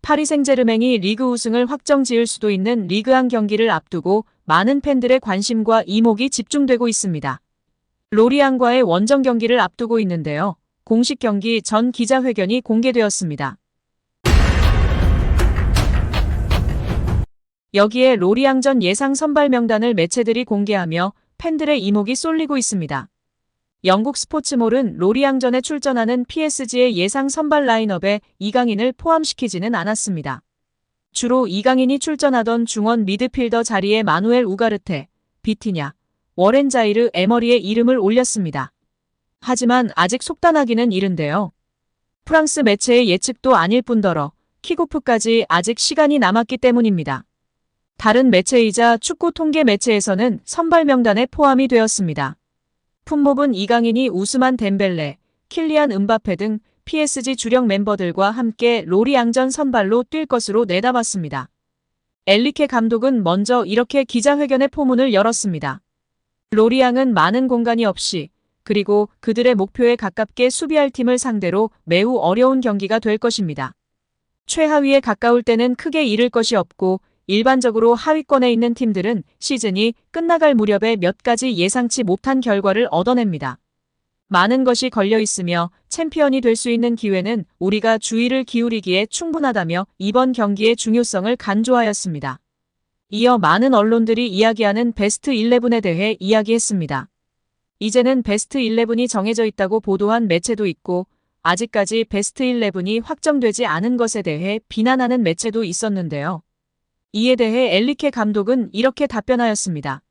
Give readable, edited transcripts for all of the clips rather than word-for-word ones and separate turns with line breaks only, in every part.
파리 생제르맹이 리그 우승을 확정지을 수도 있는 리그1 경기를 앞두고 많은 팬들의 관심과 이목이 집중되고 있습니다. 로리앙과의 원정 경기를 앞두고 있는데요. 공식 경기 전 기자회견이 공개되었습니다. 여기에 로리앙전 예상 선발 명단을 매체들이 공개하며 팬들의 이목이 쏠리고 있습니다. 영국 스포츠몰은 로리앙전에 출전하는 PSG의 예상 선발 라인업에 이강인을 포함시키지는 않았습니다. 주로 이강인이 출전하던 중원 미드필더 자리에 마누엘 우가르테, 비티냐, 워렌 자이르 에머리의 이름을 올렸습니다. 하지만 아직 속단하기는 이른데요. 프랑스 매체의 예측도 아닐 뿐더러 킥오프까지 아직 시간이 남았기 때문입니다. 다른 매체이자 축구 통계 매체에서는 선발 명단에 포함이 되었습니다. 품목은 이강인이 우스만 덴벨레, 킬리안 음바페 등 PSG 주력 멤버들과 함께 로리앙전 선발로 뛸 것으로 내다봤습니다. 엘리케 감독은 먼저 이렇게 기자회견의 포문을 열었습니다. 로리앙은 많은 공간이 없이 그리고 그들의 목표에 가깝게 수비할 팀을 상대로 매우 어려운 경기가 될 것입니다. 최하위에 가까울 때는 크게 잃을 것이 없고 일반적으로 하위권에 있는 팀들은 시즌이 끝나갈 무렵에 몇 가지 예상치 못한 결과를 얻어냅니다. 많은 것이 걸려 있으며 챔피언이 될 수 있는 기회는 우리가 주의를 기울이기에 충분하다며 이번 경기의 중요성을 강조하였습니다. 이어 많은 언론들이 이야기하는 베스트 11에 대해 이야기했습니다. 이제는 베스트 11이 정해져 있다고 보도한 매체도 있고 아직까지 베스트 11이 확정되지 않은 것에 대해 비난하는 매체도 있었는데요. 이에 대해 엘리케 감독은 이렇게 답변하였습니다.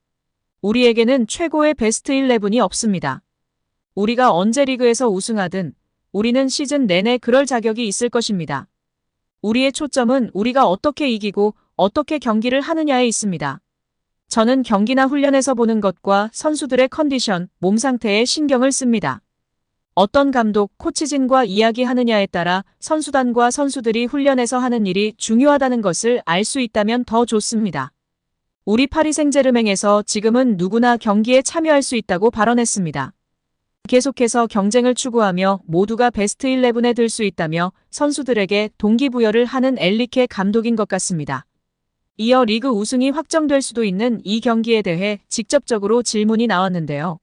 우리에게는 최고의 베스트 11이 없습니다. 우리가 언제 리그에서 우승하든 우리는 시즌 내내 그럴 자격이 있을 것입니다. 우리의 초점은 우리가 어떻게 이기고 어떻게 경기를 하느냐에 있습니다. 저는 경기나 훈련에서 보는 것과 선수들의 컨디션, 몸 상태에 신경을 씁니다. 어떤 감독, 코치진과 이야기하느냐에 따라 선수단과 선수들이 훈련에서 하는 일이 중요하다는 것을 알 수 있다면 더 좋습니다. 우리 파리 생제르맹에서 지금은 누구나 경기에 참여할 수 있다고 발언했습니다. 계속해서 경쟁을 추구하며 모두가 베스트 11에 들 수 있다며 선수들에게 동기부여를 하는 엘리케 감독인 것 같습니다. 이어 리그 우승이 확정될 수도 있는 이 경기에 대해 직접적으로 질문이 나왔는데요.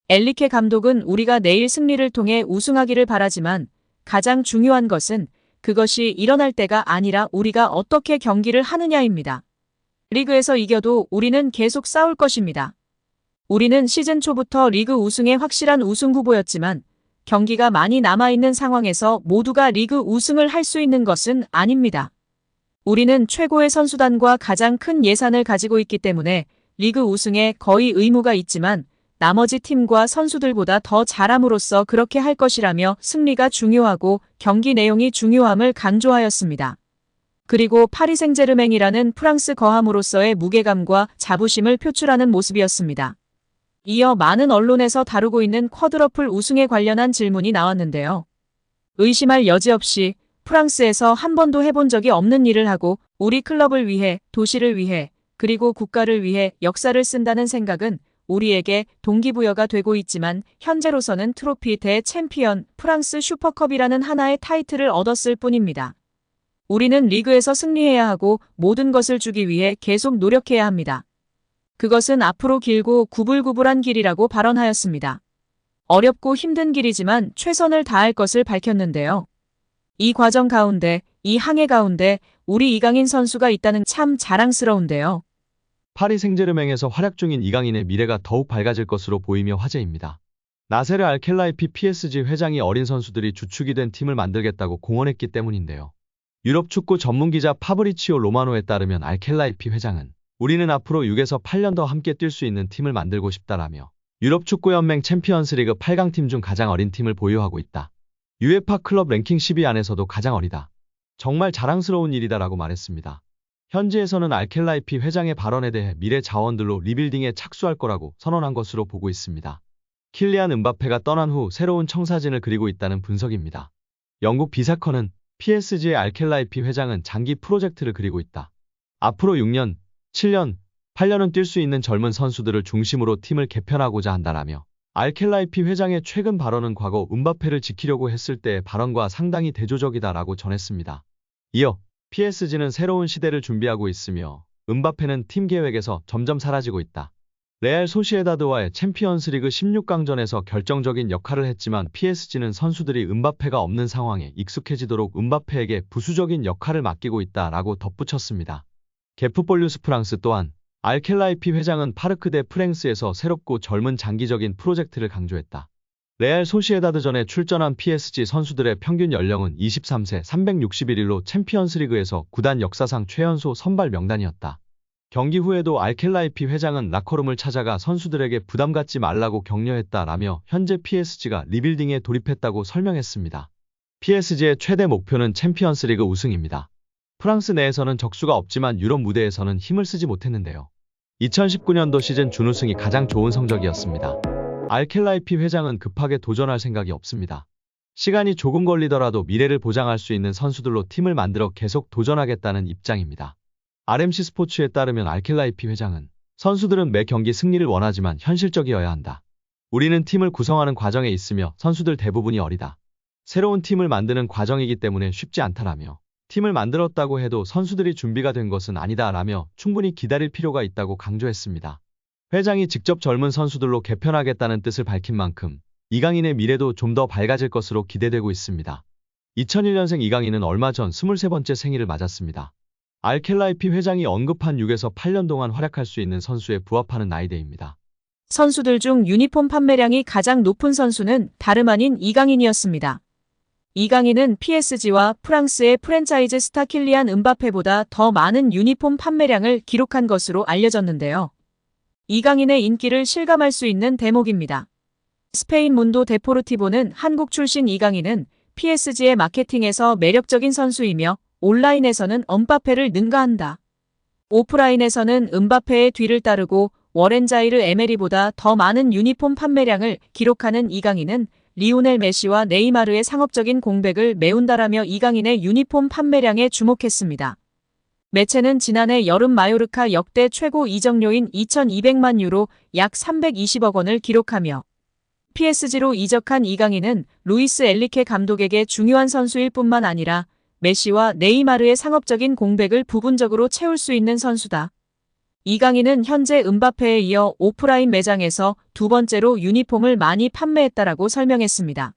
엘리케 감독은 우리가 내일 승리를 통해 우승하기를 바라지만 가장 중요한 것은 그것이 일어날 때가 아니라 우리가 어떻게 경기를 하느냐입니다. 리그에서 이겨도 우리는 계속 싸울 것입니다. 우리는 시즌 초부터 리그 우승에 확실한 우승 후보였지만 경기가 많이 남아있는 상황에서 모두가 리그 우승을 할 수 있는 것은 아닙니다. 우리는 최고의 선수단과 가장 큰 예산을 가지고 있기 때문에 리그 우승에 거의 의무가 있지만 나머지 팀과 선수들보다 더 잘함으로써 그렇게 할 것이라며 승리가 중요하고 경기 내용이 중요함을 강조하였습니다. 그리고 파리 생제르맹이라는 프랑스 거함으로서의 무게감과 자부심을 표출하는 모습이었습니다. 이어 많은 언론에서 다루고 있는 쿼드러플 우승에 관련한 질문이 나왔는데요. 의심할 여지 없이 프랑스에서 한 번도 해본 적이 없는 일을 하고 우리 클럽을 위해, 도시를 위해, 그리고 국가를 위해 역사를 쓴다는 생각은 우리에게 동기부여가 되고 있지만 현재로서는 트로피 대 챔피언 프랑스 슈퍼컵이라는 하나의 타이틀을 얻었을 뿐입니다. 우리는 리그에서 승리해야 하고 모든 것을 주기 위해 계속 노력해야 합니다. 그것은 앞으로 길고 구불구불한 길이라고 발언하였습니다. 어렵고 힘든 길이지만 최선을 다할 것을 밝혔는데요. 이 과정 가운데, 이 항해 가운데 우리 이강인 선수가 있다는 참 자랑스러운데요.
파리 생제르맹에서 활약 중인 이강인의 미래가 더욱 밝아질 것으로 보이며 화제입니다. 나세르 알켈라이피 PSG 회장이 어린 선수들이 주축이 된 팀을 만들겠다고 공언했기 때문인데요. 유럽 축구 전문 기자 파브리치오 로마노에 따르면 알켈라이피 회장은 우리는 앞으로 6에서 8년 더 함께 뛸 수 있는 팀을 만들고 싶다라며 유럽 축구연맹 챔피언스리그 8강 팀 중 가장 어린 팀을 보유하고 있다. UEFA 클럽 랭킹 10위 안에서도 가장 어리다. 정말 자랑스러운 일이다라고 말했습니다. 현지에서는 알켈라이피 회장의 발언에 대해 미래 자원들로 리빌딩에 착수할 거라고 선언한 것으로 보고 있습니다. 킬리안 음바페가 떠난 후 새로운 청사진을 그리고 있다는 분석입니다. 영국 비사컨은 PSG의 알켈라이피 회장은 장기 프로젝트를 그리고 있다. 앞으로 6년, 7년, 8년은 뛸 수 있는 젊은 선수들을 중심으로 팀을 개편하고자 한다라며 알켈라이피 회장의 최근 발언은 과거 음바페를 지키려고 했을 때의 발언과 상당히 대조적이다라고 전했습니다. 이어 PSG는 새로운 시대를 준비하고 있으며 음바페는 팀 계획에서 점점 사라지고 있다. 레알 소시에다드와의 챔피언스리그 16강전에서 결정적인 역할을 했지만 PSG는 선수들이 음바페가 없는 상황에 익숙해지도록 음바페에게 부수적인 역할을 맡기고 있다라고 덧붙였습니다. 게프폴류스 프랑스 또한 알켈라이피 회장은 파르크 데 프랭스에서 새롭고 젊은 장기적인 프로젝트를 강조했다. 레알 소시에다드전에 출전한 PSG 선수들의 평균 연령은 23세 361일로 챔피언스리그에서 구단 역사상 최연소 선발 명단이었다. 경기 후에도 알켈라이피 회장은 라커룸을 찾아가 선수들에게 부담 갖지 말라고 격려했다라며 현재 PSG가 리빌딩에 돌입했다고 설명했습니다. PSG의 최대 목표는 챔피언스리그 우승입니다. 프랑스 내에서는 적수가 없지만 유럽 무대에서는 힘을 쓰지 못했는데요. 2019년도 시즌 준우승이 가장 좋은 성적이었습니다. 알켈라이피 회장은 급하게 도전할 생각이 없습니다. 시간이 조금 걸리더라도 미래를 보장할 수 있는 선수들로 팀을 만들어 계속 도전하겠다는 입장입니다. RMC 스포츠에 따르면 알켈라이피 회장은 선수들은 매 경기 승리를 원하지만 현실적이어야 한다. 우리는 팀을 구성하는 과정에 있으며 선수들 대부분이 어리다. 새로운 팀을 만드는 과정이기 때문에 쉽지 않다라며 팀을 만들었다고 해도 선수들이 준비가 된 것은 아니다라며 충분히 기다릴 필요가 있다고 강조했습니다. 회장이 직접 젊은 선수들로 개편하겠다는 뜻을 밝힌 만큼 이강인의 미래도 좀 더 밝아질 것으로 기대되고 있습니다. 2001년생 이강인은 얼마 전 23번째 생일을 맞았습니다. 알켈라이피 회장이 언급한 6에서 8년 동안 활약할 수 있는 선수에 부합하는 나이대입니다.
선수들 중 유니폼 판매량이 가장 높은 선수는 다름 아닌 이강인이었습니다. 이강인은 PSG와 프랑스의 프랜차이즈 스타 킬리안 음바페보다 더 많은 유니폼 판매량을 기록한 것으로 알려졌는데요. 이강인의 인기를 실감할 수 있는 대목입니다. 스페인 문도 데포르티보는 한국 출신 이강인은 PSG의 마케팅에서 매력적인 선수이며 온라인에서는 음바페를 능가한다. 오프라인에서는 음바페의 뒤를 따르고 워렌자이르 에메리보다 더 많은 유니폼 판매량을 기록하는 이강인은 리오넬 메시와 네이마르의 상업적인 공백을 메운다라며 이강인의 유니폼 판매량에 주목했습니다. 매체는 지난해 여름 마요르카 역대 최고 이적료인 2,200만 유로 약 320억 원을 기록하며 PSG로 이적한 이강인은 루이스 엘리케 감독에게 중요한 선수일 뿐만 아니라 메시와 네이마르의 상업적인 공백을 부분적으로 채울 수 있는 선수다. 이강인은 현재 음바페에 이어 오프라인 매장에서 두 번째로 유니폼을 많이 판매했다라고 설명했습니다.